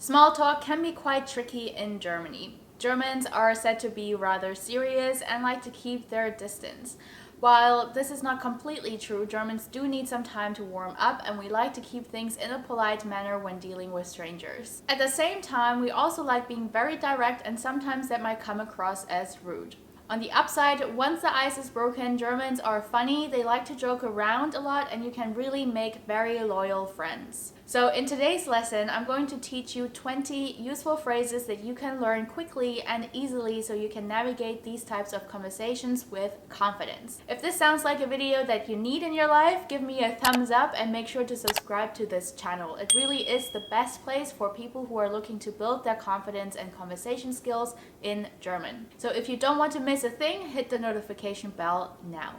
Small talk can be quite tricky in Germany. Germans are said to be rather serious and like to keep their distance. While this is not completely true, Germans do need some time to warm up and we like to keep things in a polite manner when dealing with strangers. At the same time, we also like being very direct and sometimes that might come across as rude. On the upside, once the ice is broken, Germans are funny, they like to joke around a lot, and you can really make very loyal friends. So in today's lesson, I'm going to teach you 20 useful phrases that you can learn quickly and easily so you can navigate these types of conversations with confidence. If this sounds like a video that you need in your life, give me a thumbs up and make sure to subscribe to this channel. It really is the best place for people who are looking to build their confidence and conversation skills in German. So if you don't want to miss a thing, hit the notification bell now.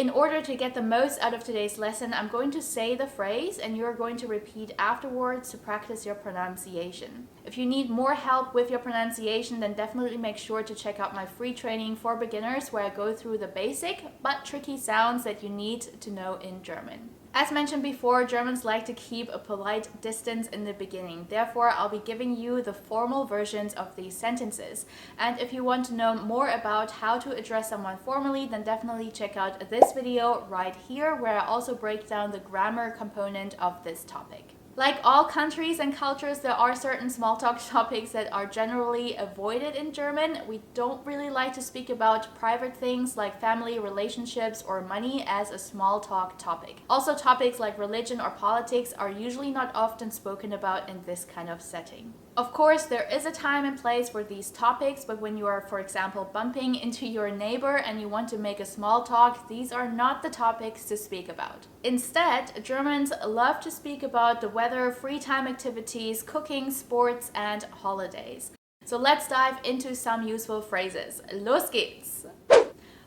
In order to get the most out of today's lesson, I'm going to say the phrase and you're going to repeat afterwards to practice your pronunciation. If you need more help with your pronunciation, then definitely make sure to check out my free training for beginners where I go through the basic but tricky sounds that you need to know in German. As mentioned before, Germans like to keep a polite distance in the beginning. Therefore, I'll be giving you the formal versions of these sentences. And if you want to know more about how to address someone formally, then definitely check out this video right here, where I also break down the grammar component of this topic. Like all countries and cultures, there are certain small talk topics that are generally avoided in German. We don't really like to speak about private things like family, relationships, or money as a small talk topic. Also, topics like religion or politics are usually not often spoken about in this kind of setting. Of course, there is a time and place for these topics, but when you are, for example, bumping into your neighbor and you want to make a small talk, these are not the topics to speak about. Instead, Germans love to speak about the weather, free time activities, cooking, sports, and holidays. So let's dive into some useful phrases. Los geht's!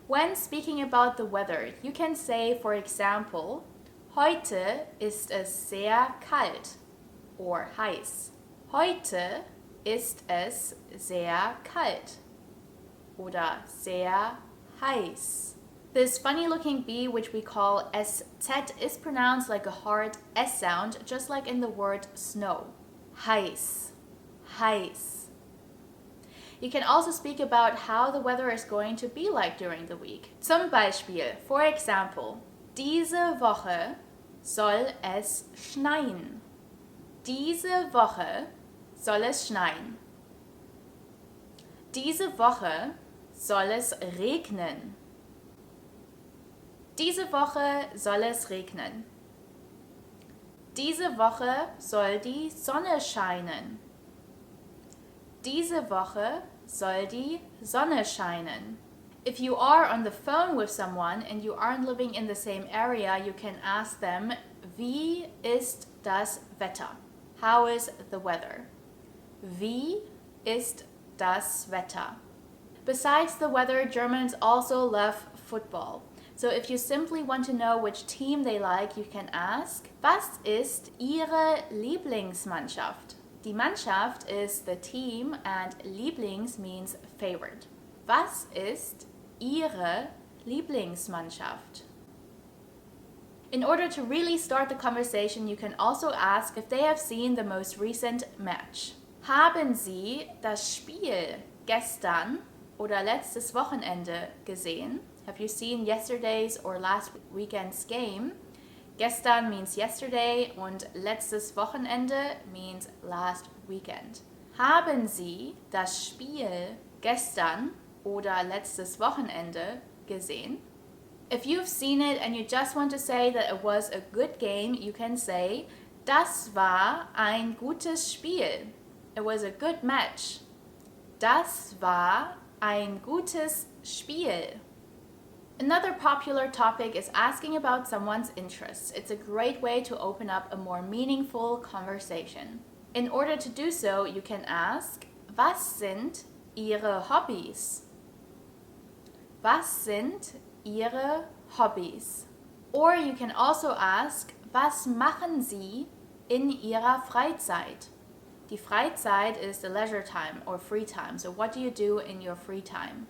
When speaking about the weather, you can say, for example, Heute ist es sehr kalt or heiß. Heute ist es sehr kalt oder sehr heiß. This funny looking B, which we call SZ, is pronounced like a hard S sound, just like in the word snow. Heiß, heiß. You can also speak about how the weather is going to be like during the week. Zum Beispiel, for example, diese Woche soll es schneien. Diese Woche soll es schneien. Diese Woche soll es regnen. Diese Woche soll es regnen. Diese Woche soll die Sonne scheinen. Diese Woche soll die Sonne scheinen. If you are on the phone with someone and you aren't living in the same area, you can ask them, Wie ist das Wetter? How is the weather? Wie ist das Wetter? Besides the weather, Germans also love football. So if you simply want to know which team they like, you can ask, Was ist Ihre Lieblingsmannschaft? Die Mannschaft is the team and Lieblings means favorite. Was ist Ihre Lieblingsmannschaft? In order to really start the conversation, you can also ask if they have seen the most recent match. Haben Sie das Spiel gestern oder letztes Wochenende gesehen? Have you seen yesterday's or last weekend's game? Gestern means yesterday und letztes Wochenende means last weekend. Haben Sie das Spiel gestern oder letztes Wochenende gesehen? If you've seen it and you just want to say that it was a good game, you can say, Das war ein gutes Spiel. It was a good match. Das war ein gutes Spiel. Another popular topic is asking about someone's interests. It's a great way to open up a more meaningful conversation. In order to do so, you can ask, Was sind Ihre Hobbys? Was sind Ihre Hobbys? Or you can also ask, Was machen Sie in Ihrer Freizeit? Die Freizeit is the leisure time or free time. So what do you do in your free time?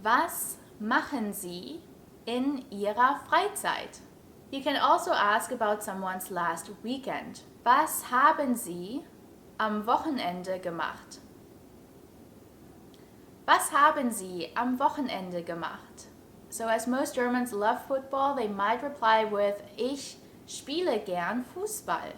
Was machen Sie in Ihrer Freizeit? You can also ask about someone's last weekend. Was haben Sie am Wochenende gemacht? Was haben Sie am Wochenende gemacht? So as most Germans love football, they might reply with Ich spiele gern Fußball.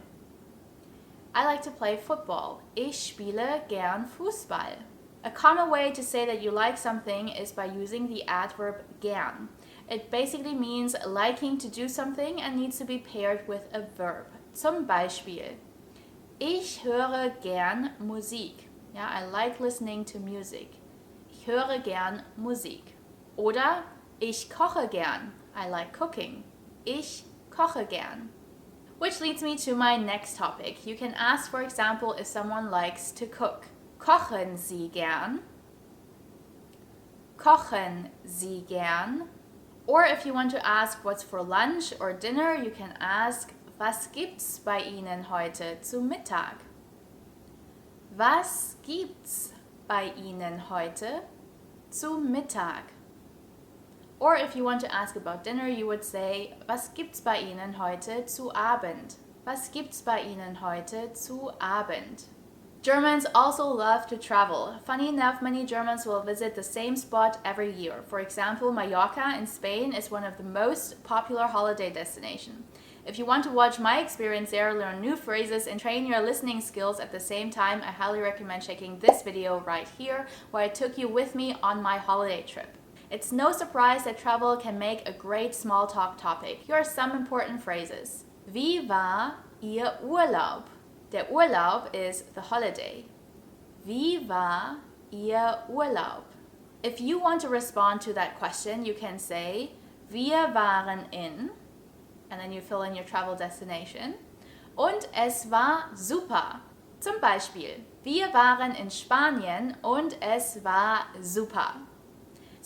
I like to play football. Ich spiele gern Fußball. A common way to say that you like something is by using the adverb gern. It basically means liking to do something and needs to be paired with a verb. Zum Beispiel, ich höre gern Musik. Ja, I like listening to music. Ich höre gern Musik. Oder ich koche gern. I like cooking. Ich koche gern. Which leads me to my next topic. You can ask, for example, if someone likes to cook. Kochen Sie gern? Kochen Sie gern? Or if you want to ask what's for lunch or dinner, you can ask, was gibt's bei Ihnen heute zu Mittag? Was gibt's bei Ihnen heute zu Mittag? Or if you want to ask about dinner, you would say, was gibt's bei Ihnen heute zu Abend? Was gibt's bei Ihnen heute zu Abend? Germans also love to travel. Funny enough, many Germans will visit the same spot every year. For example, Mallorca in Spain is one of the most popular holiday destinations. If you want to watch my experience there, learn new phrases, and train your listening skills at the same time, I highly recommend checking this video right here, where I took you with me on my holiday trip. It's no surprise that travel can make a great small talk topic. Here are some important phrases. Wie war Ihr Urlaub? Der Urlaub is the holiday. Wie war Ihr Urlaub? If you want to respond to that question, you can say, wir waren in, and then you fill in your travel destination. Und es war super. Zum Beispiel, wir waren in Spanien und es war super.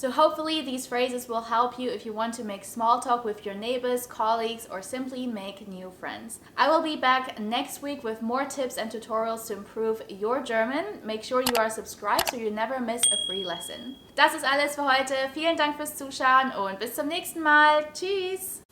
So hopefully these phrases will help you if you want to make small talk with your neighbors, colleagues, or simply make new friends. I will be back next week with more tips and tutorials to improve your German. Make sure you are subscribed so you never miss a free lesson. Das ist alles für heute. Vielen Dank fürs Zuschauen und bis zum nächsten Mal. Tschüss!